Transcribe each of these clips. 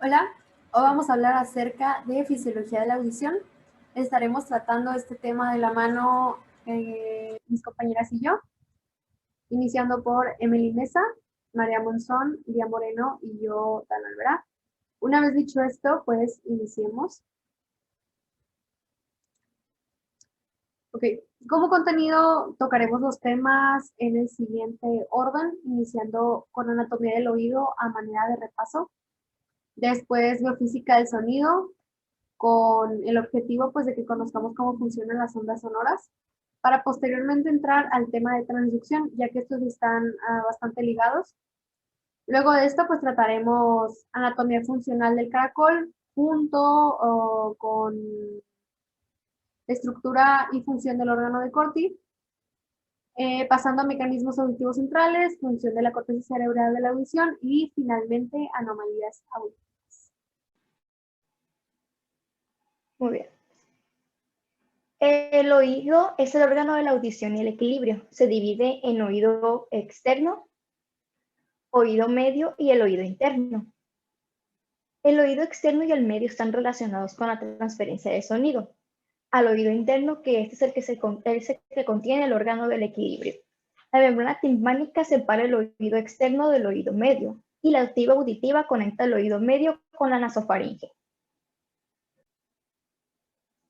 Hola, hoy vamos a hablar acerca de fisiología de la audición. Estaremos tratando este tema de la mano mis compañeras y yo, iniciando por Emily Mesa, María Monzón, Lía Moreno y yo, Dan Alvará. Una vez dicho esto, pues iniciemos. Ok, como contenido tocaremos los temas en el siguiente orden, iniciando con anatomía del oído a manera de repaso. Después biofísica del sonido, con el objetivo pues de que conozcamos cómo funcionan las ondas sonoras, para posteriormente entrar al tema de transducción, ya que estos están bastante ligados. Luego de esto pues trataremos anatomía funcional del caracol junto con estructura y función del órgano de Corti, pasando a mecanismos auditivos centrales, función de la corteza cerebral de la audición y finalmente anomalías auditivas. Muy bien. El oído es el órgano de la audición y el equilibrio. Se divide en oído externo, oído medio y el oído interno. El oído externo y el medio están relacionados con la transferencia de sonido al oído interno, que este es el que contiene el órgano del equilibrio. La membrana timpánica separa el oído externo del oído medio y la activa auditiva conecta el oído medio con la nasofaringe.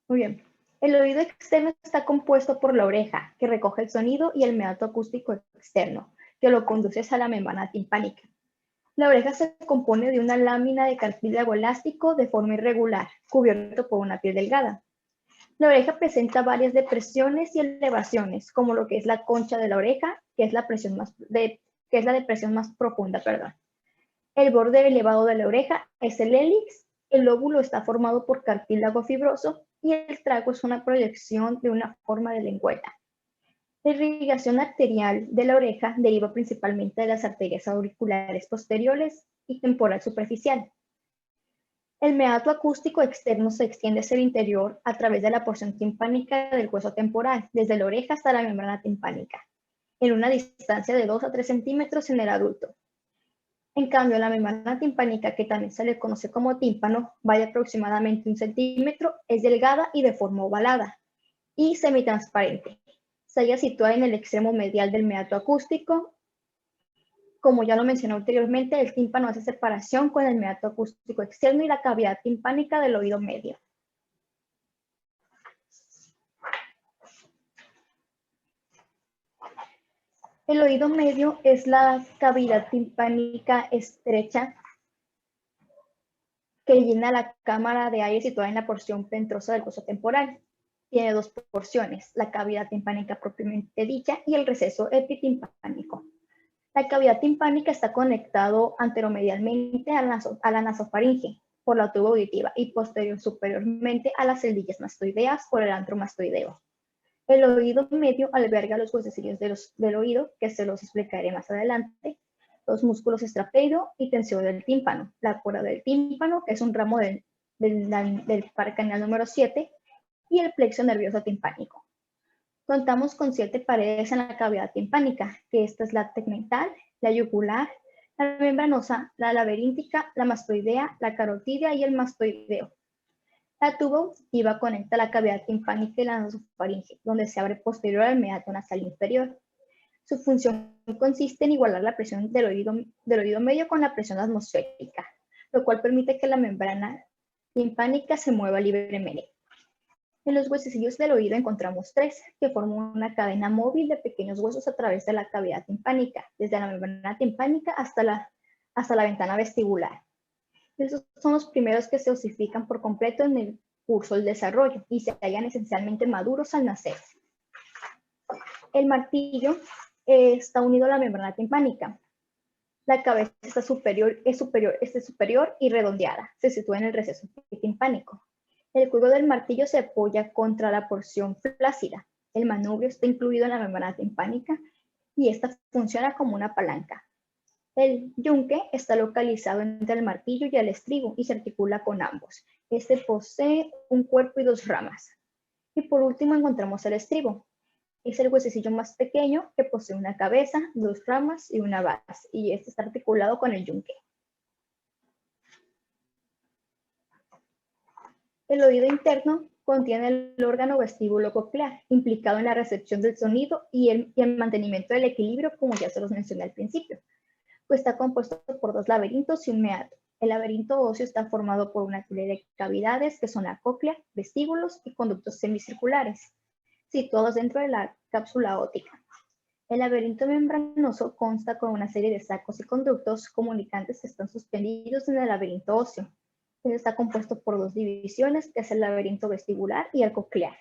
Muy bien. El oído externo está compuesto por la oreja, que recoge el sonido, y el meato acústico externo, que lo conduce a la membrana timpánica. La oreja se compone de una lámina de cartílago elástico de forma irregular, cubierto por una piel delgada. La oreja presenta varias depresiones y elevaciones, como lo que es la concha de la oreja, que es la depresión más profunda. El borde elevado de la oreja es el hélix, el lóbulo está formado por cartílago fibroso y el trago es una proyección de una forma de lengüeta. La irrigación arterial de la oreja deriva principalmente de las arterias auriculares posteriores y temporal superficial. El meato acústico externo se extiende hacia el interior a través de la porción timpánica del hueso temporal, desde la oreja hasta la membrana timpánica, en una distancia de 2 a 3 centímetros en el adulto. En cambio, la membrana timpánica, que también se le conoce como tímpano, va de aproximadamente 1 centímetro, es delgada y de forma ovalada y semitransparente. Se halla situada en el extremo medial del meato acústico. Como ya lo mencioné anteriormente, el tímpano hace separación con el meato acústico externo y la cavidad timpánica del oído medio. El oído medio es la cavidad timpánica estrecha que llena la cámara de aire situada en la porción ventrosa del hueso temporal. Tiene dos porciones, la cavidad timpánica propiamente dicha y el receso epitimpánico. La cavidad timpánica está conectado anteromedialmente a la nasofaringe por la tuba auditiva y superiormente a las celdillas mastoideas por el antro mastoideo. El oído medio alberga los huesecillos del oído, que se los explicaré más adelante, los músculos estrapeido y tensor del tímpano, la cola del tímpano, que es un ramo del par craneal número 7, y el plexo nervioso timpánico. Contamos con 7 paredes en la cavidad timpánica, que esta es la tegmental, la yugular, la membranosa, la laberíntica, la mastoidea, la carotídea y el mastoideo. La tuba auditiva conecta la cavidad timpánica y la nasofaringe, donde se abre posterior al meato nasal inferior. Su función consiste en igualar la presión del oído medio con la presión atmosférica, lo cual permite que la membrana timpánica se mueva libremente. En los huesecillos del oído encontramos 3, que forman una cadena móvil de pequeños huesos a través de la cavidad timpánica, desde la membrana timpánica hasta la ventana vestibular. Estos son los primeros que se osifican por completo en el curso del desarrollo y se hallan esencialmente maduros al nacer. El martillo está unido a la membrana timpánica. La cabeza es superior y redondeada. Se sitúa en el receso timpánico. El cuello del martillo se apoya contra la porción flácida. El manubrio está incluido en la membrana timpánica y esta funciona como una palanca. El yunque está localizado entre el martillo y el estribo y se articula con ambos. Este posee un cuerpo y 2 ramas. Y por último encontramos el estribo. Es el huesecillo más pequeño que posee una cabeza, 2 ramas y una base. Y este está articulado con el yunque. El oído interno contiene el órgano vestíbulo coclear, implicado en la recepción del sonido y el mantenimiento del equilibrio, como ya se los mencioné al principio, pues está compuesto por dos laberintos y un meato. El laberinto óseo está formado por una serie de cavidades que son la cóclea, vestíbulos y conductos semicirculares, situados dentro de la cápsula óptica. El laberinto membranoso consta con una serie de sacos y conductos comunicantes que están suspendidos en el laberinto óseo. Está compuesto por dos divisiones, que es el laberinto vestibular y el coclear.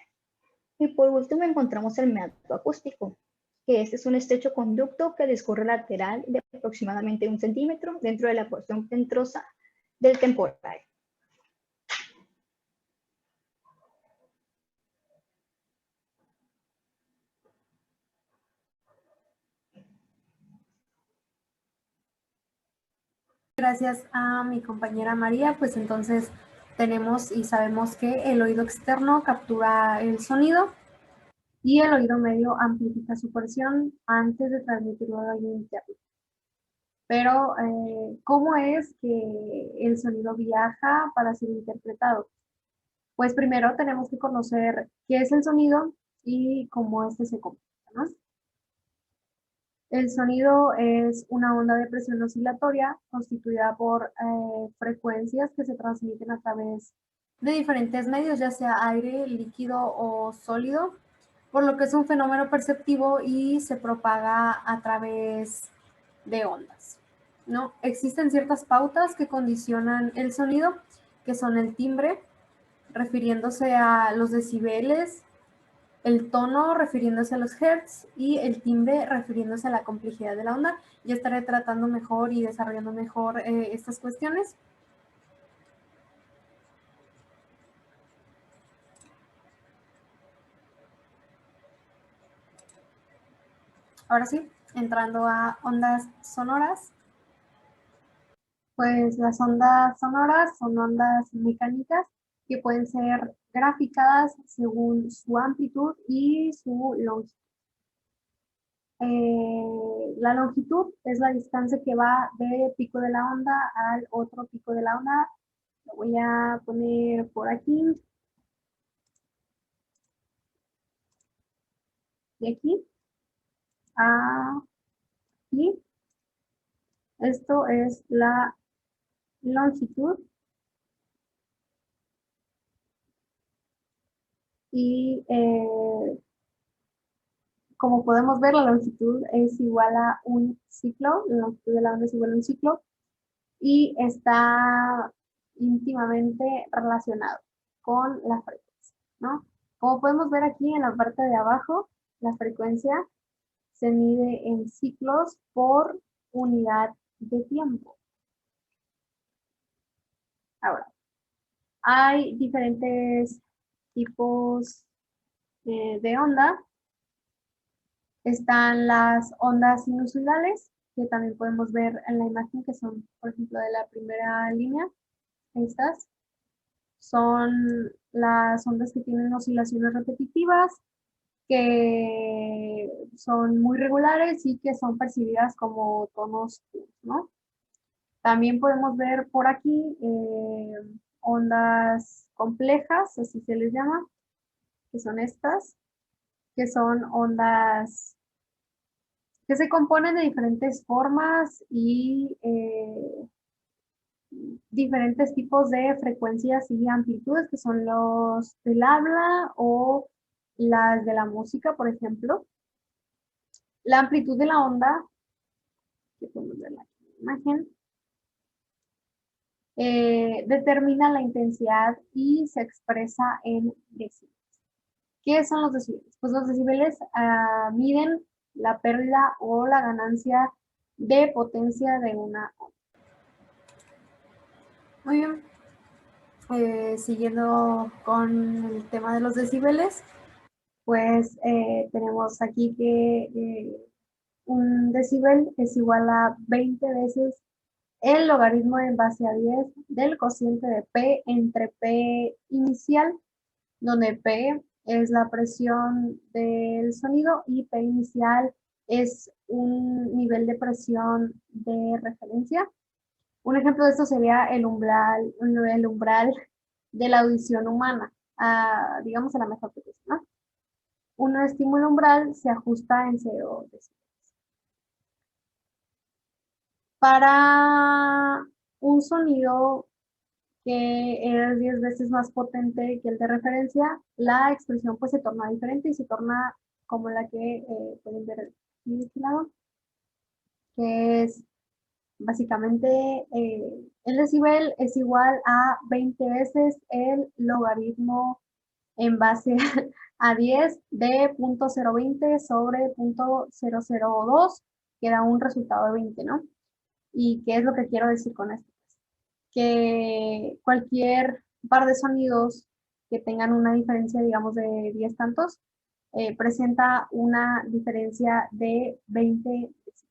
Y por último encontramos el meato acústico, que este es un estrecho conducto que discurre lateral de aproximadamente 1 centímetro dentro de la porción ventrosa del temporal. Gracias a mi compañera María, pues entonces tenemos y sabemos que el oído externo captura el sonido y el oído medio amplifica su presión antes de transmitirlo al oído interno. Pero, ¿cómo es que el sonido viaja para ser interpretado? Pues primero tenemos que conocer qué es el sonido y cómo este se comporta, ¿no? El sonido es una onda de presión oscilatoria constituida por frecuencias que se transmiten a través de diferentes medios, ya sea aire, líquido o sólido, por lo que es un fenómeno perceptivo y se propaga a través de ondas, ¿no? Existen ciertas pautas que condicionan el sonido, que son el timbre, refiriéndose a los decibeles, el tono refiriéndose a los hertz y el timbre refiriéndose a la complejidad de la onda. Ya estaré tratando mejor y desarrollando mejor estas cuestiones. Ahora sí, entrando a ondas sonoras. Pues las ondas sonoras son ondas mecánicas que pueden ser graficadas según su amplitud y su longitud. La longitud es la distancia que va de pico de la onda al otro pico de la onda. Lo voy a poner por aquí. De aquí a aquí. Esto es la longitud. Y como podemos ver, la longitud es igual a un ciclo. La longitud de la onda es igual a un ciclo. Y está íntimamente relacionado con la frecuencia, ¿no? Como podemos ver aquí en la parte de abajo, la frecuencia se mide en ciclos por unidad de tiempo. Ahora, hay diferentes tipos de onda. Están las ondas sinusoidales, que también podemos ver en la imagen, que son, por ejemplo, de la primera línea. Estas son las ondas que tienen oscilaciones repetitivas, que son muy regulares y que son percibidas como tonos puros, ¿no? También podemos ver por aquí ondas complejas, así se les llama, que son estas, que son ondas que se componen de diferentes formas y diferentes tipos de frecuencias y amplitudes, que son los del habla o las de la música, por ejemplo. La amplitud de la onda, que podemos ver aquí en la imagen, determina la intensidad y se expresa en decibeles. ¿Qué son los decibeles? Pues los decibeles miden la pérdida o la ganancia de potencia de una onda. Muy bien. Siguiendo con el tema de los decibeles, pues tenemos aquí que un decibel es igual a 20 veces el logaritmo en base a 10 del cociente de P entre P inicial, donde P es la presión del sonido y P inicial es un nivel de presión de referencia. Un ejemplo de esto sería el umbral de la audición humana, digamos a la mejor que ¿no? Un estímulo umbral se ajusta en 0 decibeles. Para un sonido que es 10 veces más potente que el de referencia, la expresión pues se torna diferente y se torna como la que pueden ver aquí de este lado, que es básicamente el decibel es igual a 20 veces el logaritmo en base a 10 de 0.020 sobre 0.002, que da un resultado de 20, ¿no? ¿Y qué es lo que quiero decir con esto? Que cualquier par de sonidos que tengan una diferencia, digamos, de 10 tantos, presenta una diferencia de 20 decibeles.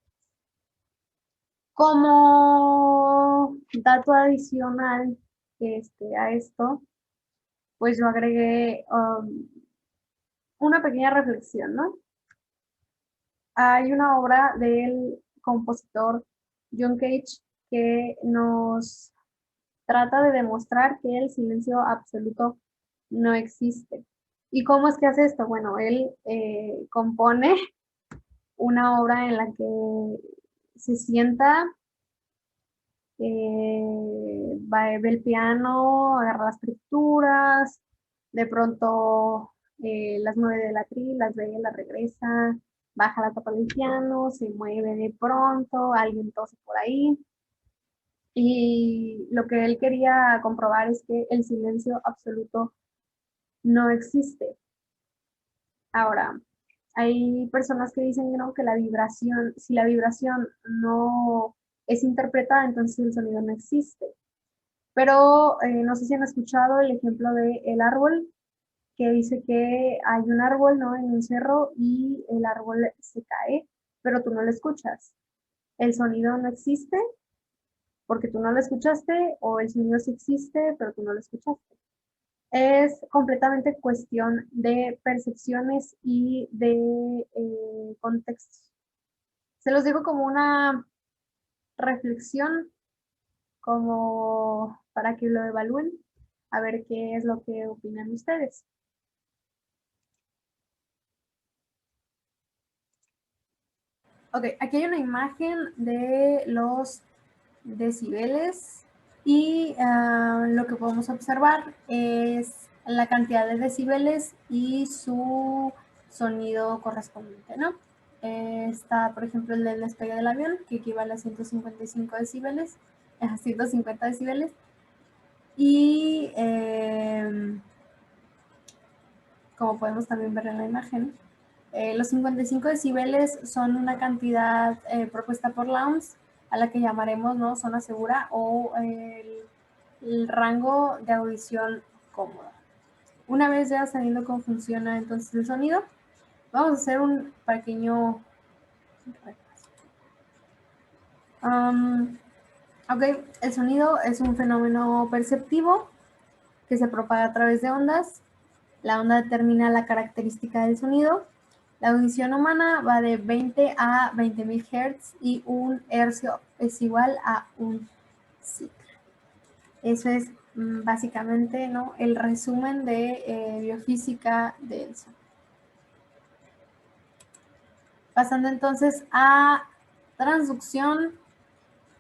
Como dato adicional a esto, pues yo agregué una pequeña reflexión, ¿no? Hay una obra del compositor John Cage que nos trata de demostrar que el silencio absoluto no existe. ¿Y cómo es que hace esto? Bueno, él compone una obra en la que se sienta, ve el piano, agarra las partituras, de pronto las mueve del atril, las ve, las regresa, baja la tapa del piano, se mueve de pronto, alguien tose por ahí. Y lo que él quería comprobar es que el silencio absoluto no existe. Ahora, hay personas que dicen ¿no? que la vibración, si la vibración no es interpretada, entonces el sonido no existe. Pero no sé si han escuchado el ejemplo de el árbol, que dice que hay un árbol ¿no? en un cerro y el árbol se cae, pero tú no lo escuchas. El sonido no existe porque tú no lo escuchaste, o el sonido sí existe, pero tú no lo escuchaste. Es completamente cuestión de percepciones y de contextos. Se los digo como una reflexión, como para que lo evalúen, a ver qué es lo que opinan ustedes. Ok, aquí hay una imagen de los decibeles y lo que podemos observar es la cantidad de decibeles y su sonido correspondiente, ¿no? Está, por ejemplo, el del despegue del avión, que equivale a 155 decibeles, a 150 decibeles. Y como podemos también ver en la imagen, los 55 decibeles son una cantidad propuesta por la OMS, a la que llamaremos ¿no? zona segura o el rango de audición cómoda. Una vez ya sabiendo cómo funciona entonces el sonido, vamos a hacer un pequeño repaso. Ok, el sonido es un fenómeno perceptivo que se propaga a través de ondas. La onda determina la característica del sonido. La audición humana va de 20 a 20.000 Hz y un hercio es igual a un ciclo. Eso es básicamente ¿no? el resumen de biofísica del sonido. Pasando entonces a transducción,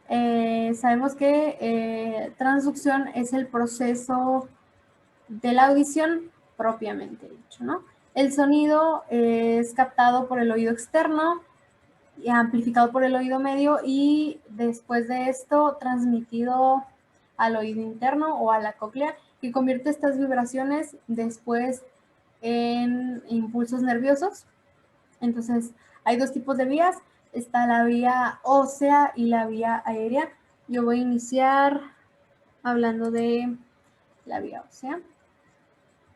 sabemos que transducción es el proceso de la audición propiamente dicho, ¿no? El sonido es captado por el oído externo y amplificado por el oído medio y después de esto transmitido al oído interno o a la cóclea, que convierte estas vibraciones después en impulsos nerviosos. Entonces, hay dos tipos de vías. Está la vía ósea y la vía aérea. Yo voy a iniciar hablando de la vía ósea.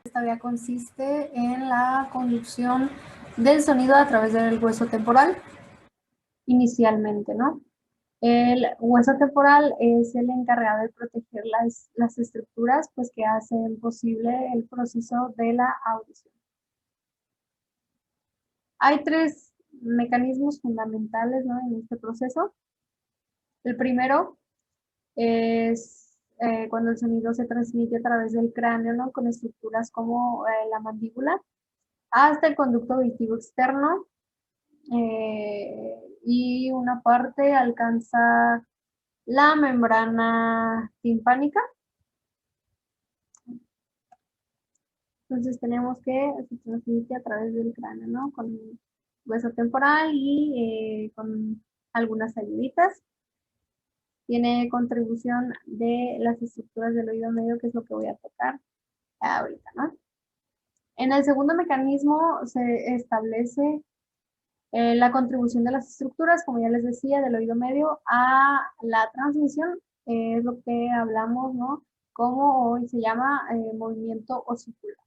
Esta vía consiste en la conducción del sonido a través del hueso temporal, inicialmente, ¿no? El hueso temporal es el encargado de proteger las estructuras pues, que hacen posible el proceso de la audición. Hay tres mecanismos fundamentales ¿no? en este proceso. El primero es cuando el sonido se transmite a través del cráneo, ¿no? Con estructuras como la mandíbula, hasta el conducto auditivo externo, y una parte alcanza la membrana timpánica. Entonces tenemos que se transmite a través del cráneo, ¿no? Con hueso temporal y con algunas ayuditas. Tiene contribución de las estructuras del oído medio, que es lo que voy a tocar ahorita, ¿no? En el segundo mecanismo se establece la contribución de las estructuras, como ya les decía, del oído medio a la transmisión, es lo que hablamos, ¿no? Como hoy se llama movimiento osicular.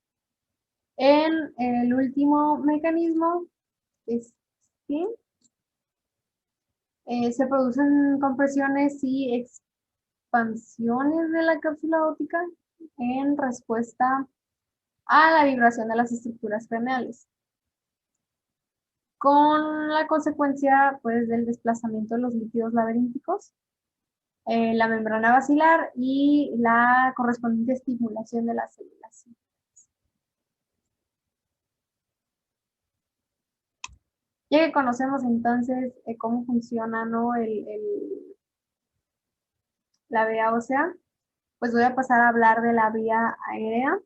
En el último mecanismo es que se producen compresiones y expansiones de la cápsula óptica en respuesta a la vibración de las estructuras craneales, con la consecuencia pues del desplazamiento de los líquidos laberínticos, la membrana basilar y la correspondiente estimulación de las células. Ya que conocemos entonces cómo funciona, ¿no? la vía ósea, pues voy a pasar a hablar de la vía aérea.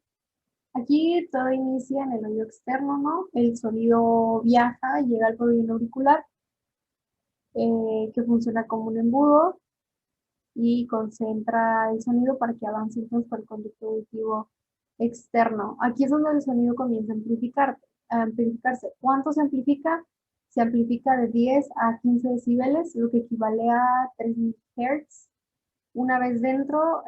Aquí todo inicia en el oído externo, ¿no? El sonido viaja, llega al pabellón auricular, que funciona como un embudo y concentra el sonido para que avance entonces por el conducto auditivo externo. Aquí es donde el sonido comienza a amplificarse. ¿Cuánto se amplifica? Se amplifica de 10 a 15 decibeles, lo que equivale a 3000 Hz. Una vez dentro,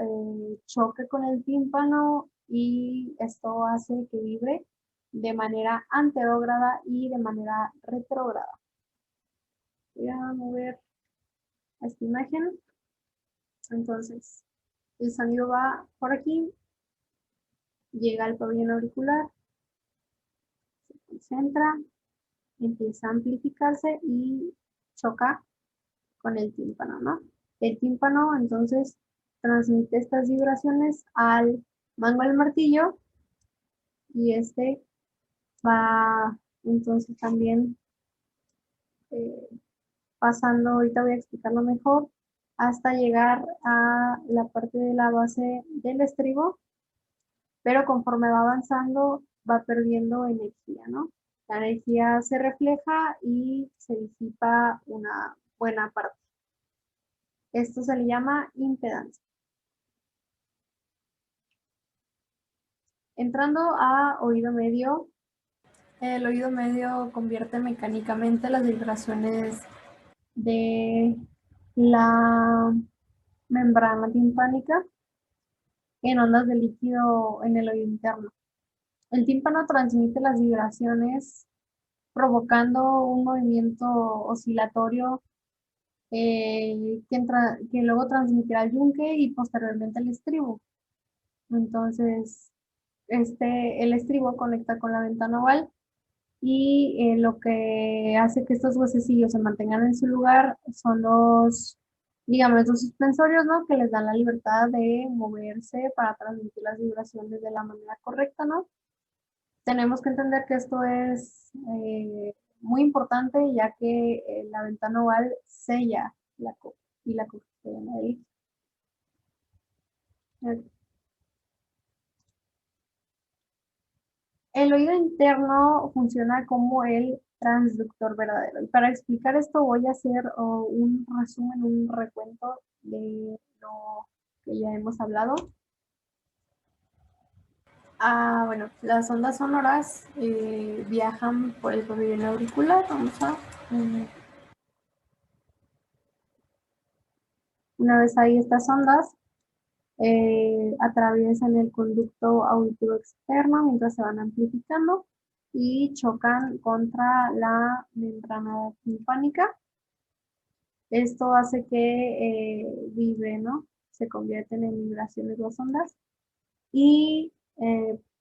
choque con el tímpano y esto hace que vibre de manera anterógrada y de manera retrógrada. Voy a mover esta imagen. Entonces, el sonido va por aquí, llega al pabellón auricular, se concentra, empieza a amplificarse y choca con el tímpano, ¿no? El tímpano entonces transmite estas vibraciones al mango del martillo y este va entonces también pasando, ahorita voy a explicarlo mejor, hasta llegar a la parte de la base del estribo, pero conforme va avanzando va perdiendo energía, ¿no? La energía se refleja y se disipa una buena parte. Esto se le llama impedancia. Entrando a oído medio, el oído medio convierte mecánicamente las vibraciones de la membrana timpánica en ondas de líquido en el oído interno. El tímpano transmite las vibraciones provocando un movimiento oscilatorio que luego transmitirá al yunque y posteriormente al estribo. Entonces, el estribo conecta con la ventana oval y lo que hace que estos huesecillos se mantengan en su lugar son los ligamentos suspensorios, ¿no? Que les dan la libertad de moverse para transmitir las vibraciones de la manera correcta, ¿no? Tenemos que entender que esto es muy importante, ya que la ventana oval sella la copa y la copa se llama ahí. El oído interno funciona como el transductor verdadero. Y para explicar esto voy a hacer un resumen, un recuento de lo que ya hemos hablado. Bueno, las ondas sonoras viajan por el pabellón auricular. Vamos a... Una vez ahí estas ondas atraviesan el conducto auditivo externo mientras se van amplificando y chocan contra la membrana timpánica. Esto hace que vibre, ¿no? Se convierten en vibraciones las ondas y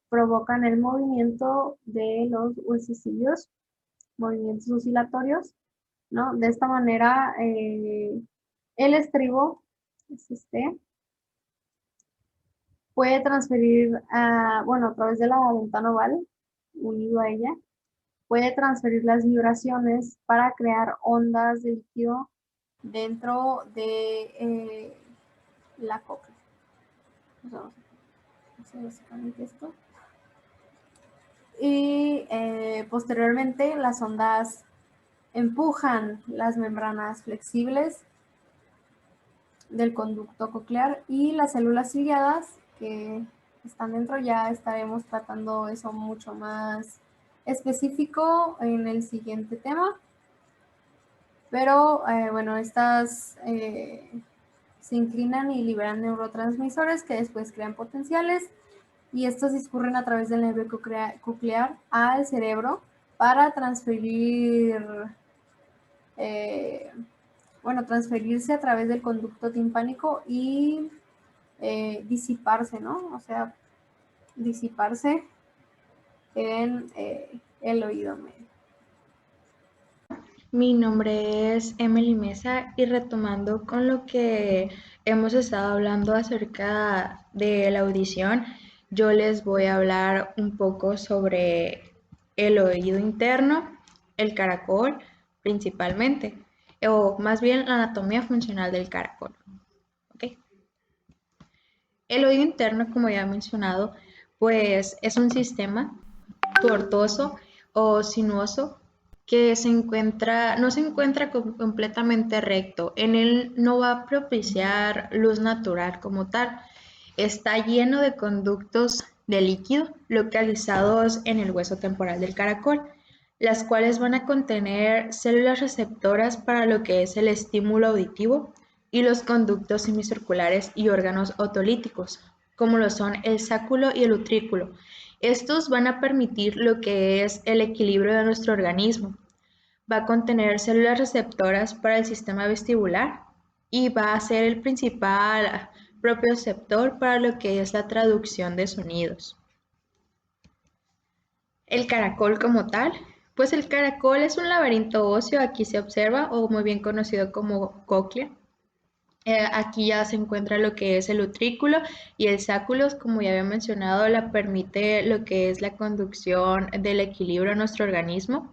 provocan el movimiento de los huesecillos, movimientos oscilatorios, ¿no? De esta manera, el estribo es este, puede transferir, bueno, a través de la ventana oval, unido a ella, puede transferir las vibraciones para crear ondas de líquido dentro de la cóclea. Vamos a hacer básicamente esto. Y posteriormente las ondas empujan las membranas flexibles del conducto coclear y las células ciliadas que están dentro. Ya estaremos tratando eso mucho más específico en el siguiente tema. Pero bueno, estas se inclinan y liberan neurotransmisores que después crean potenciales y estos discurren a través del nervio coclear al cerebro para transferir, bueno, transferirse a través del conducto timpánico y disiparse, ¿no? O sea, disiparse en el oído medio. Mi nombre es Emily Mesa y retomando con lo que hemos estado hablando acerca de la audición, yo les voy a hablar un poco sobre el oído interno, el caracol principalmente, o más bien la anatomía funcional del caracol. ¿Okay? El oído interno, como ya he mencionado, pues es un sistema tortuoso o sinuoso que no se encuentra completamente recto. En él no va a propiciar luz natural como tal. Está lleno de conductos de líquido localizados en el hueso temporal del caracol, las cuales van a contener células receptoras para lo que es el estímulo auditivo y los conductos semicirculares y órganos otolíticos, como lo son el sáculo y el utrículo. Estos van a permitir lo que es el equilibrio de nuestro organismo. Va a contener células receptoras para el sistema vestibular y va a ser el principal propioceptor para lo que es la traducción de sonidos. El caracol como tal, pues el caracol es un laberinto óseo, aquí se observa, o muy bien conocido como cóclea. Aquí ya se encuentra lo que es el utrículo y el sáculo, como ya había mencionado, la permite lo que es la conducción del equilibrio a nuestro organismo.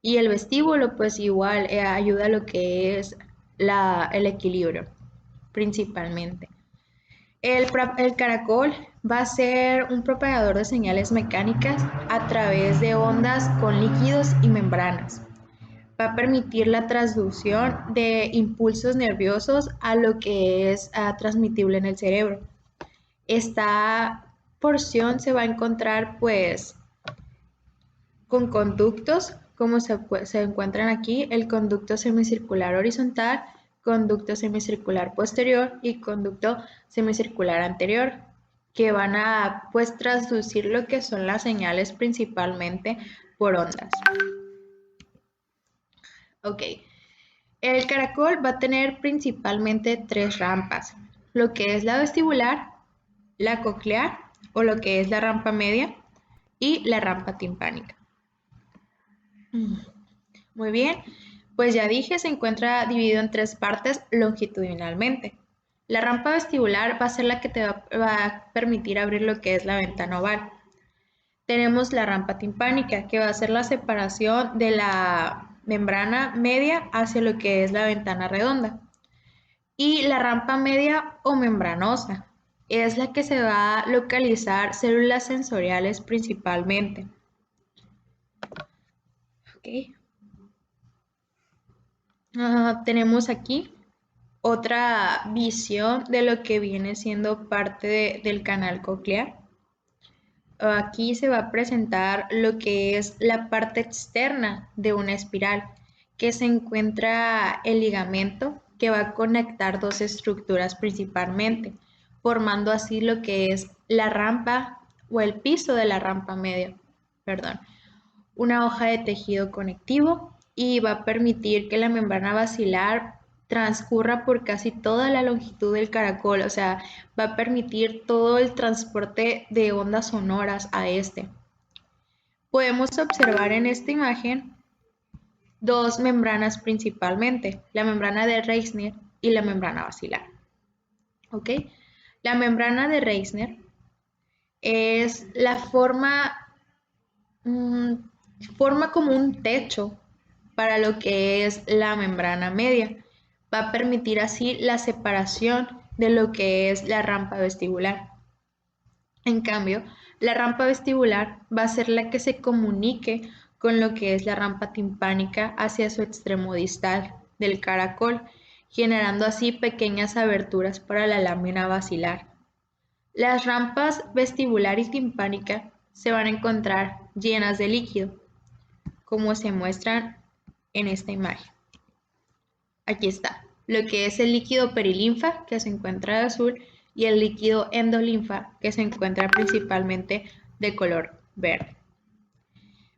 Y el vestíbulo, pues igual, ayuda a lo que es el equilibrio, principalmente. El caracol va a ser un propagador de señales mecánicas a través de ondas con líquidos y membranas. Va a permitir la transducción de impulsos nerviosos a lo que es transmitible en el cerebro. Esta porción se va a encontrar pues con conductos como se encuentran aquí, el conducto semicircular horizontal, conducto semicircular posterior y conducto semicircular anterior, que van a pues transducir lo que son las señales principalmente por ondas. Ok, el caracol va a tener principalmente 3 rampas, lo que es la vestibular, la coclear o lo que es la rampa media y la rampa timpánica. Muy bien, pues ya dije, se encuentra dividido en 3 partes longitudinalmente. La rampa vestibular va a ser la que te va a permitir abrir lo que es la ventana oval. Tenemos la rampa timpánica, que va a ser la separación de la membrana media hacia lo que es la ventana redonda. Y la rampa media o membranosa es la que se va a localizar células sensoriales principalmente. Okay. Tenemos aquí otra visión de lo que viene siendo parte del canal coclear. Aquí se va a presentar lo que es la parte externa de una espiral, que se encuentra el ligamento que va a conectar 2 estructuras principalmente, formando así lo que es la rampa o el piso de la rampa media, una hoja de tejido conectivo y va a permitir que la membrana basilar transcurra por casi toda la longitud del caracol, o sea, va a permitir todo el transporte de ondas sonoras a este. Podemos observar en esta imagen 2 membranas principalmente, la membrana de Reissner y la membrana basilar. ¿Ok? La membrana de Reissner es la forma como un techo para lo que es la membrana media. Va a permitir así la separación de lo que es la rampa vestibular. En cambio, la rampa vestibular va a ser la que se comunique con lo que es la rampa timpánica hacia su extremo distal del caracol, generando así pequeñas aberturas para la lámina basilar. Las rampas vestibular y timpánica se van a encontrar llenas de líquido, como se muestran en esta imagen. Aquí está, lo que es el líquido perilinfa, que se encuentra de azul, y el líquido endolinfa, que se encuentra principalmente de color verde.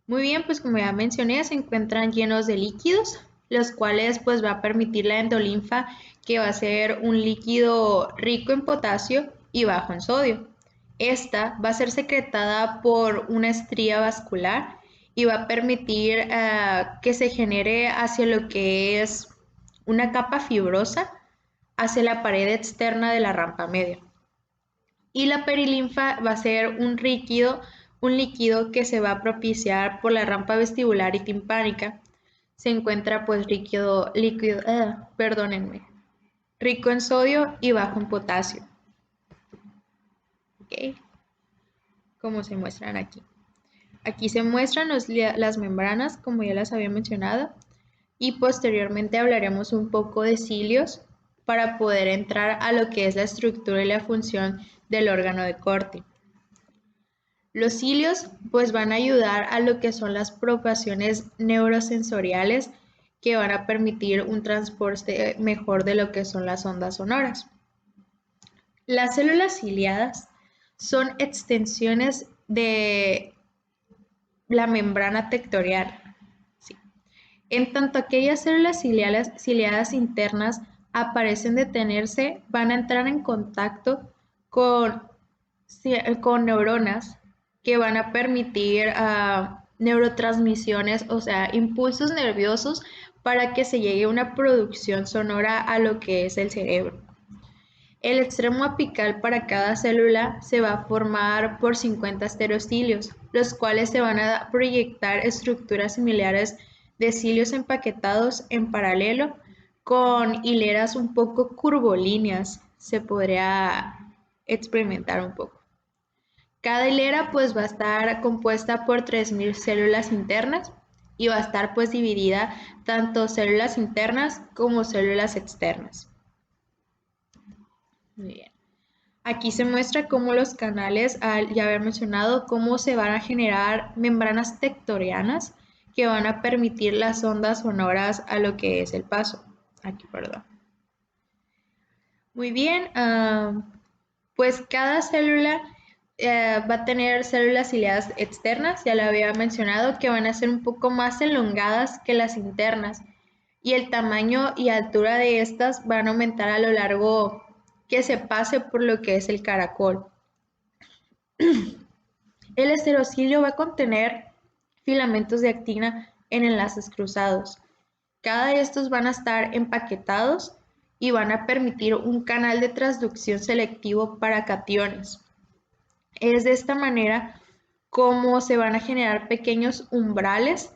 Muy bien, pues como ya mencioné, se encuentran llenos de líquidos, los cuales pues va a permitir la endolinfa, que va a ser un líquido rico en potasio y bajo en sodio. Esta va a ser secretada por una estría vascular y va a permitir que se genere hacia lo que es una capa fibrosa hacia la pared externa de la rampa media. Y la perilinfa va a ser un líquido que se va a propiciar por la rampa vestibular y timpánica. Se encuentra pues rico en sodio y bajo en potasio. ¿Okay? Como se muestran aquí. Aquí se muestran las membranas, como ya las había mencionado, y posteriormente hablaremos un poco de cilios para poder entrar a lo que es la estructura y la función del órgano de corte. Los cilios pues van a ayudar a lo que son las propaciones neurosensoriales, que van a permitir un transporte mejor de lo que son las ondas sonoras. Las células ciliadas son extensiones de la membrana tectorial. Sí. En tanto aquellas células ciliadas internas aparecen detenerse, van a entrar en contacto con neuronas que van a permitir neurotransmisiones, o sea, impulsos nerviosos para que se llegue a una producción sonora a lo que es el cerebro. El extremo apical para cada célula se va a formar por 50 estereocilios, los cuales se van a proyectar estructuras similares de cilios empaquetados en paralelo con hileras un poco curvilíneas. Se podría experimentar un poco. Cada hilera pues va a estar compuesta por 3000 células internas y va a estar pues dividida tanto células internas como células externas. Muy bien. Aquí se muestra cómo los canales, al ya haber mencionado, cómo se van a generar membranas tectorianas que van a permitir las ondas sonoras a lo que es el paso. Aquí, perdón. Muy bien, pues cada célula va a tener células ciliadas externas, ya lo había mencionado, que van a ser un poco más elongadas que las internas, y el tamaño y altura de estas van a aumentar a lo largo que se pase por lo que es el caracol. El esterocilio va a contener filamentos de actina en enlaces cruzados. Cada de estos van a estar empaquetados y van a permitir un canal de transducción selectivo para cationes. Es de esta manera como se van a generar pequeños umbrales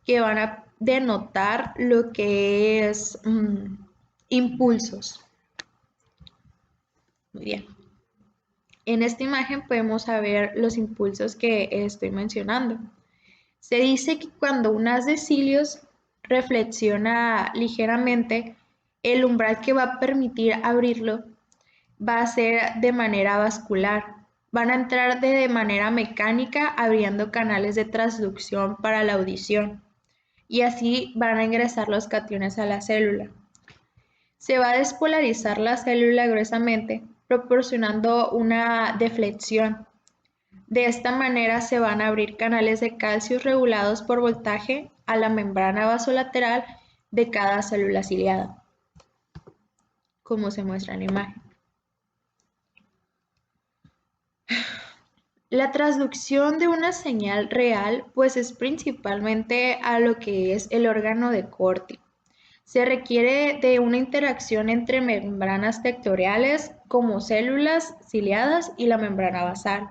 que van a denotar lo que es impulsos. Muy bien. En esta imagen podemos ver los impulsos que estoy mencionando. Se dice que cuando un haz de cilios reflexiona ligeramente, el umbral que va a permitir abrirlo va a ser de manera vascular. Van a entrar de manera mecánica abriendo canales de transducción para la audición y así van a ingresar los cationes a la célula. Se va a despolarizar la célula gruesamente, proporcionando una deflexión. De esta manera se van a abrir canales de calcio regulados por voltaje a la membrana vasolateral de cada célula ciliada, como se muestra en la imagen. La transducción de una señal real pues es principalmente a lo que es el órgano de Corti. Se requiere de una interacción entre membranas tectoriales como células ciliadas y la membrana basal.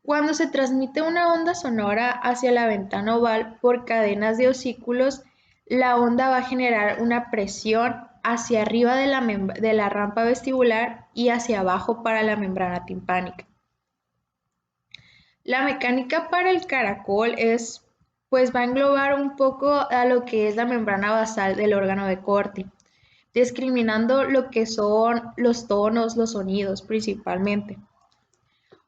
Cuando se transmite una onda sonora hacia la ventana oval por cadenas de osículos, la onda va a generar una presión hacia arriba de la rampa vestibular y hacia abajo para la membrana timpánica. La mecánica para el caracol pues va a englobar un poco a lo que es la membrana basal del órgano de corte, discriminando lo que son los tonos, los sonidos principalmente.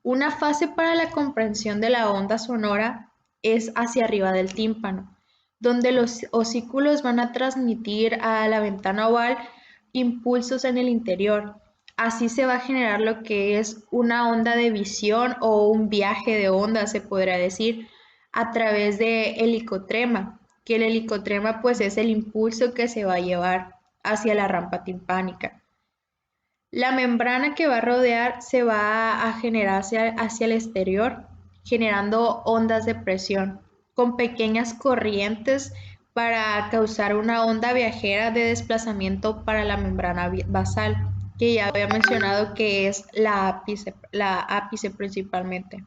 Una fase para la comprensión de la onda sonora es hacia arriba del tímpano, donde los osículos van a transmitir a la ventana oval impulsos en el interior. Así se va a generar lo que es una onda de visión o un viaje de onda, se podría decir, a través de helicotrema, que el helicotrema pues es el impulso que se va a llevar hacia la rampa timpánica. La membrana que va a rodear se va a generar hacia el exterior, generando ondas de presión con pequeñas corrientes para causar una onda viajera de desplazamiento para la membrana basal, que ya había mencionado que es la ápice principalmente.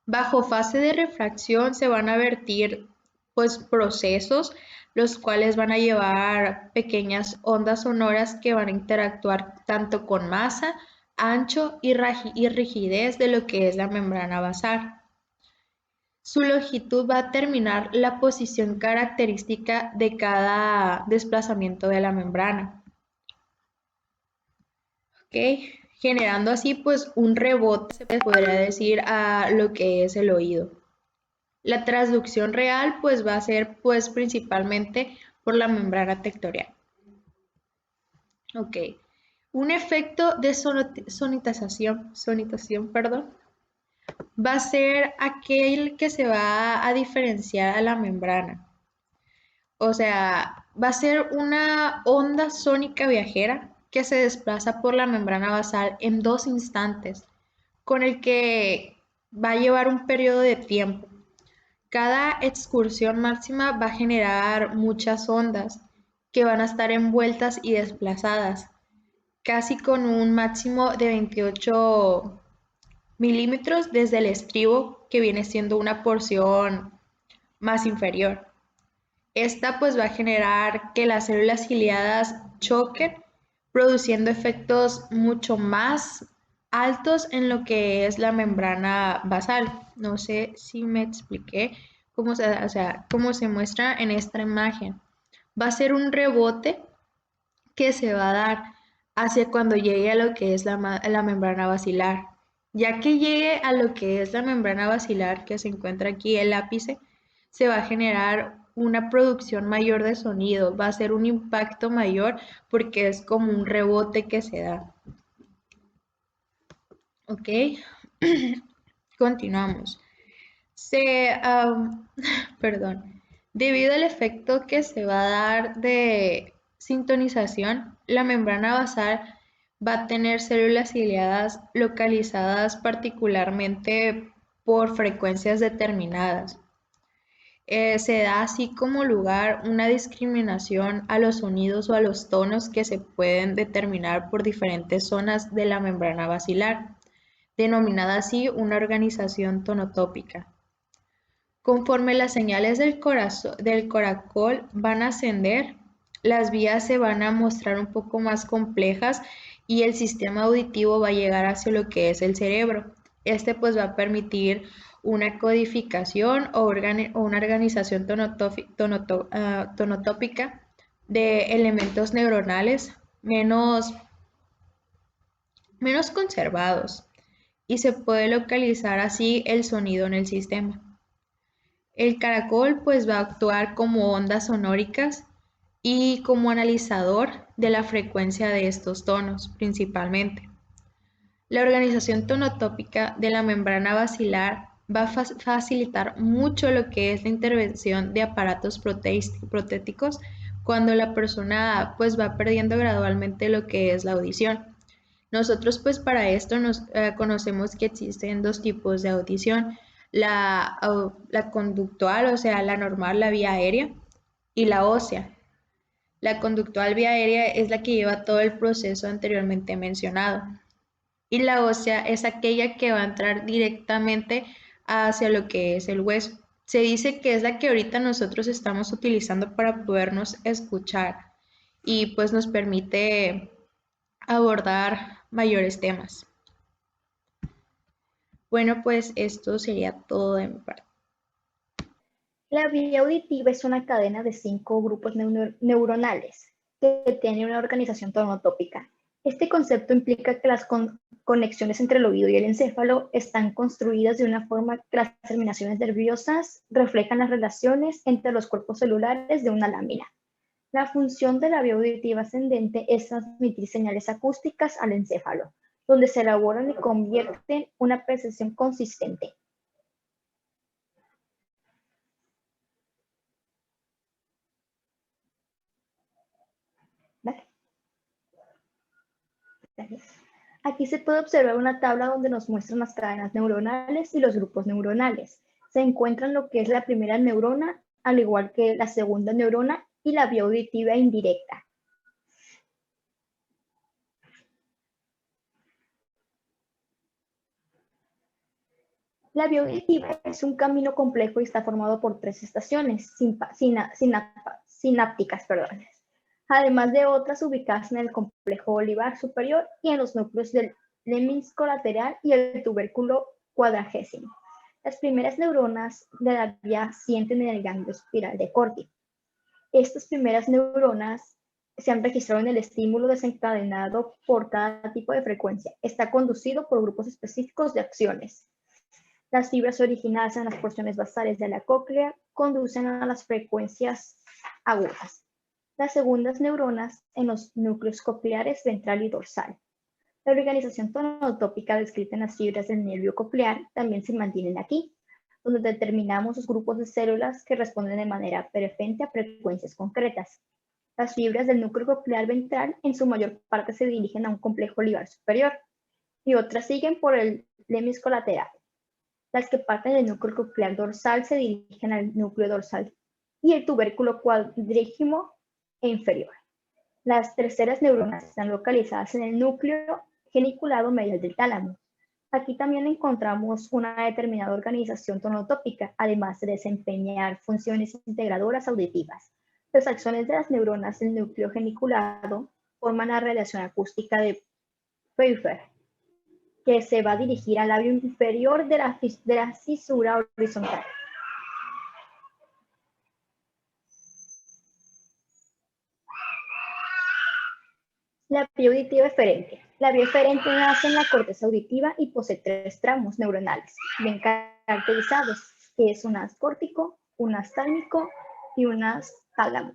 Bajo fase de refracción se van a vertir pues procesos los cuales van a llevar pequeñas ondas sonoras que van a interactuar tanto con masa, ancho y rigidez de lo que es la membrana basal. Su longitud va a determinar la posición característica de cada desplazamiento de la membrana. ¿Ok? Generando así pues un rebote, se podría decir, a lo que es el oído. La transducción real pues va a ser pues principalmente por la membrana tectorial. Ok. Un efecto de sonitación, perdón, va a ser aquel que se va a diferenciar a la membrana. O sea, va a ser una onda sónica viajera que se desplaza por la membrana basal en 2 instantes, con el que va a llevar un periodo de tiempo. Cada excursión máxima va a generar muchas ondas que van a estar envueltas y desplazadas, casi con un máximo de 28 milímetros desde el estribo, que viene siendo una porción más inferior. Esta pues va a generar que las células ciliadas choquen, produciendo efectos mucho más altos en lo que es la membrana basal. No sé si me expliqué cómo cómo se muestra en esta imagen. Va a ser un rebote que se va a dar hacia cuando llegue a lo que es la membrana basilar. Ya que llegue a lo que es la membrana basilar, que se encuentra aquí el ápice, se va a generar una producción mayor de sonido, va a ser un impacto mayor porque es como un rebote que se da. Ok, continuamos. Perdón, debido al efecto que se va a dar de sintonización, la membrana basal va a tener células ciliadas localizadas particularmente por frecuencias determinadas. Se da así como lugar una discriminación a los sonidos o a los tonos que se pueden determinar por diferentes zonas de la membrana basilar, denominada así una organización tonotópica. Conforme las señales del caracol van a ascender, las vías se van a mostrar un poco más complejas y el sistema auditivo va a llegar hacia lo que es el cerebro. Este pues va a permitir una codificación o una organización tonotópica de elementos neuronales menos conservados y se puede localizar así el sonido en el sistema. El caracol pues va a actuar como ondas sonóricas y como analizador de la frecuencia de estos tonos principalmente. La organización tonotópica de la membrana basilar va a facilitar mucho lo que es la intervención de aparatos protéticos cuando la persona pues va perdiendo gradualmente lo que es la audición. Nosotros pues para esto conocemos que existen 2 tipos de audición, la conductual, o sea, la normal, la vía aérea, y la ósea. La conductual vía aérea es la que lleva todo el proceso anteriormente mencionado. y la ósea es aquella que va a entrar directamente hacia lo que es el hueso. Se dice que es la que ahorita nosotros estamos utilizando para podernos escuchar y pues nos permite abordar mayores temas. Bueno, pues esto sería todo de mi parte. La vía auditiva es una cadena de 5 grupos neuronales que tienen una organización tonotópica. Este concepto implica que las conexiones entre el oído y el encéfalo están construidas de una forma que las terminaciones nerviosas reflejan las relaciones entre los cuerpos celulares de una lámina. La función de la vía auditiva ascendente es transmitir señales acústicas al encéfalo, donde se elaboran y convierten una percepción consistente. ¿Vale? Aquí se puede observar una tabla donde nos muestran las cadenas neuronales y los grupos neuronales. Se encuentran lo que es la primera neurona, al igual que la segunda neurona y la vía auditiva indirecta. La vía auditiva es un camino complejo y está formado por 3 estaciones sinápticas, además de otras ubicadas en el complejo olivar superior y en los núcleos del lemnisco lateral y el tubérculo cuadragésimo. Las primeras neuronas de la vía sienten en el ganglio espiral de Corti. Estas primeras neuronas se han registrado en el estímulo desencadenado por cada tipo de frecuencia. Está conducido por grupos específicos de acciones. Las fibras originadas en las porciones basales de la cóclea conducen a las frecuencias agudas. Las segundas neuronas en los núcleos cocleares ventral y dorsal. La organización tonotópica descrita en las fibras del nervio coclear también se mantienen aquí, donde determinamos los grupos de células que responden de manera preferente a frecuencias concretas. Las fibras del núcleo coclear ventral en su mayor parte se dirigen a un complejo olivar superior y otras siguen por el lemnisco lateral. Las que parten del núcleo coclear dorsal se dirigen al núcleo dorsal y el tubérculo cuadrígimo inferior. Las terceras neuronas están localizadas en el núcleo geniculado medial del tálamo. Aquí también encontramos una determinada organización tonotópica, además de desempeñar funciones integradoras auditivas. Los axones de las neuronas del núcleo geniculado forman la radiación acústica de Pfeiffer, que se va a dirigir al labio inferior de la cisura horizontal. La vía auditiva eferente. La vía eferente nace en la corteza auditiva y posee 3 tramos neuronales bien caracterizados, que es un haz córtico, un haz tálmico y un haz tálamo.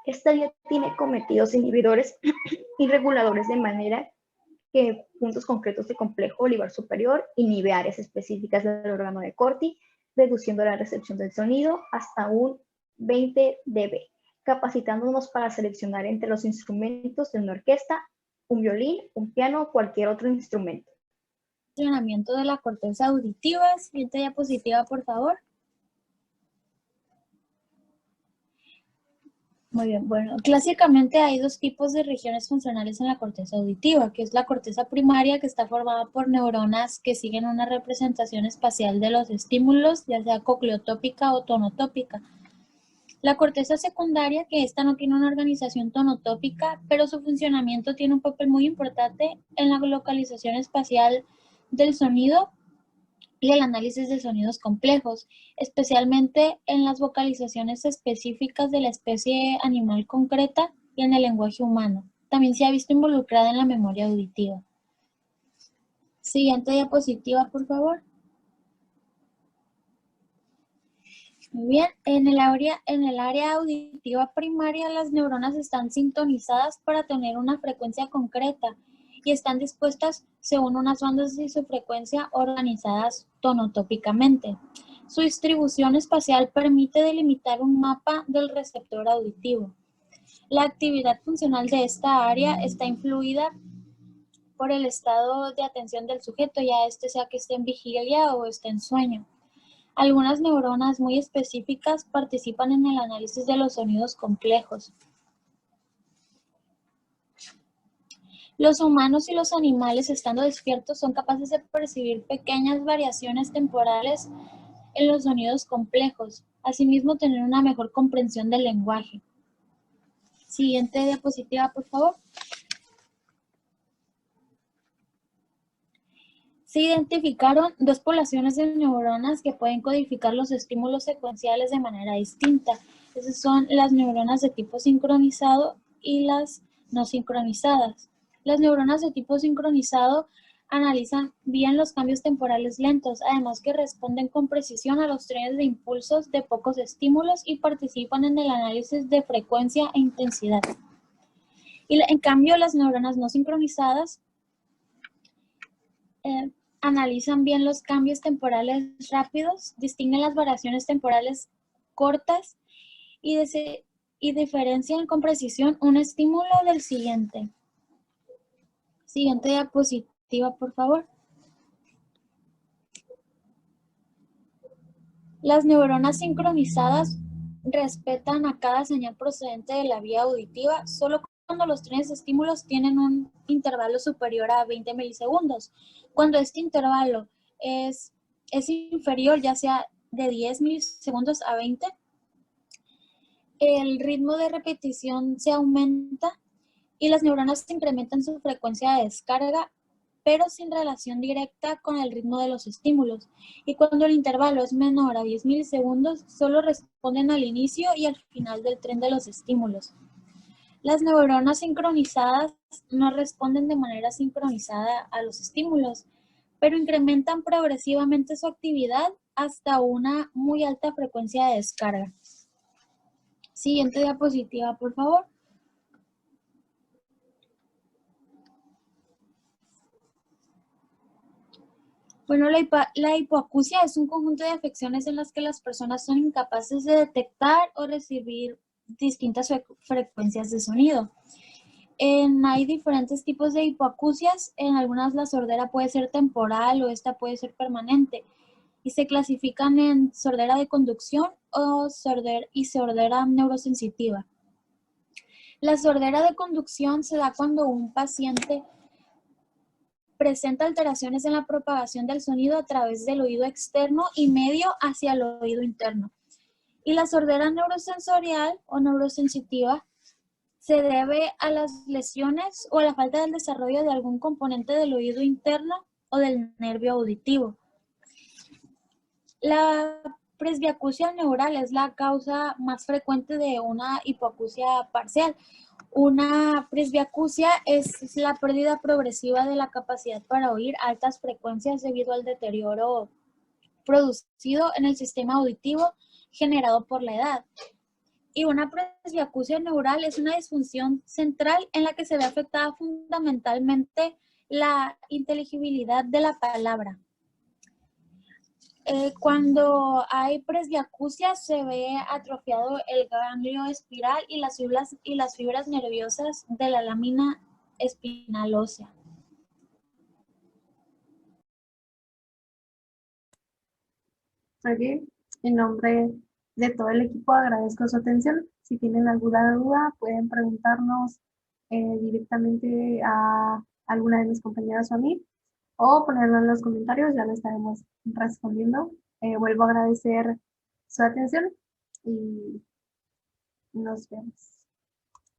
Esta vía tiene cometidos inhibidores y reguladores de manera que puntos concretos de complejo olivar superior inhibe áreas específicas del órgano de Corti, reduciendo la recepción del sonido hasta un 20 dB, capacitándonos para seleccionar entre los instrumentos de una orquesta, un violín, un piano o cualquier otro instrumento. Funcionamiento de la corteza auditiva. Siguiente diapositiva, por favor. Muy bien, bueno, clásicamente hay 2 tipos de regiones funcionales en la corteza auditiva, que es la corteza primaria, que está formada por neuronas que siguen una representación espacial de los estímulos, ya sea cocleotópica o tonotópica. La corteza secundaria, que esta no tiene una organización tonotópica, pero su funcionamiento tiene un papel muy importante en la localización espacial del sonido y el análisis de sonidos complejos, especialmente en las vocalizaciones específicas de la especie animal concreta y en el lenguaje humano. También se ha visto involucrada en la memoria auditiva. Siguiente diapositiva, por favor. Muy bien, en el área auditiva primaria, las neuronas están sintonizadas para tener una frecuencia concreta y están dispuestas según unas bandas y su frecuencia organizadas tonotópicamente. Su distribución espacial permite delimitar un mapa del receptor auditivo. La actividad funcional de esta área está influida por el estado de atención del sujeto, ya sea que esté en vigilia o esté en sueño. Algunas neuronas muy específicas participan en el análisis de los sonidos complejos. Los humanos y los animales, estando despiertos, son capaces de percibir pequeñas variaciones temporales en los sonidos complejos, asimismo tener una mejor comprensión del lenguaje. Siguiente diapositiva, por favor. Se identificaron dos poblaciones de neuronas que pueden codificar los estímulos secuenciales de manera distinta. Esas son las neuronas de tipo sincronizado y las no sincronizadas. Las neuronas de tipo sincronizado analizan bien los cambios temporales lentos, además que responden con precisión a los trenes de impulsos de pocos estímulos y participan en el análisis de frecuencia e intensidad. Y en cambio, las neuronas no sincronizadas analizan bien los cambios temporales rápidos, distinguen las variaciones temporales cortas y diferencian con precisión un estímulo del siguiente. Siguiente diapositiva, por favor. Las neuronas sincronizadas respetan a cada señal procedente de la vía auditiva solo cuando los trenes de estímulos tienen un intervalo superior a 20 milisegundos. Cuando este intervalo es inferior, ya sea de 10 milisegundos a 20, el ritmo de repetición se aumenta y las neuronas incrementan su frecuencia de descarga, pero sin relación directa con el ritmo de los estímulos. Y cuando el intervalo es menor a 10 milisegundos, solo responden al inicio y al final del tren de los estímulos. Las neuronas sincronizadas no responden de manera sincronizada a los estímulos, pero incrementan progresivamente su actividad hasta una muy alta frecuencia de descarga. Siguiente diapositiva, por favor. Bueno, la hipoacusia es un conjunto de afecciones en las que las personas son incapaces de detectar o recibir distintas frecuencias de sonido. Hay diferentes tipos de hipoacusias. En algunas la sordera puede ser temporal o esta puede ser permanente. Y se clasifican en sordera de conducción o sordera neurosensitiva. La sordera de conducción se da cuando un paciente presenta alteraciones en la propagación del sonido a través del oído externo y medio hacia el oído interno. Y la sordera neurosensorial o neurosensitiva se debe a las lesiones o a la falta del desarrollo de algún componente del oído interno o del nervio auditivo. La presbiacusia neural es la causa más frecuente de una hipoacusia parcial. Una presbiacusia es la pérdida progresiva de la capacidad para oír altas frecuencias debido al deterioro producido en el sistema auditivo generado por la edad. Y una presbiacusia neural es una disfunción central en la que se ve afectada fundamentalmente la inteligibilidad de la palabra. Cuando hay presbiacusia se ve atrofiado el ganglio espiral y las fibras nerviosas de la lámina espinal ósea. Ok, en nombre de todo el equipo agradezco su atención. Si tienen alguna duda pueden preguntarnos directamente a alguna de mis compañeras o a mí, o ponerlo en los comentarios, ya lo estaremos respondiendo. Vuelvo a agradecer su atención y nos vemos.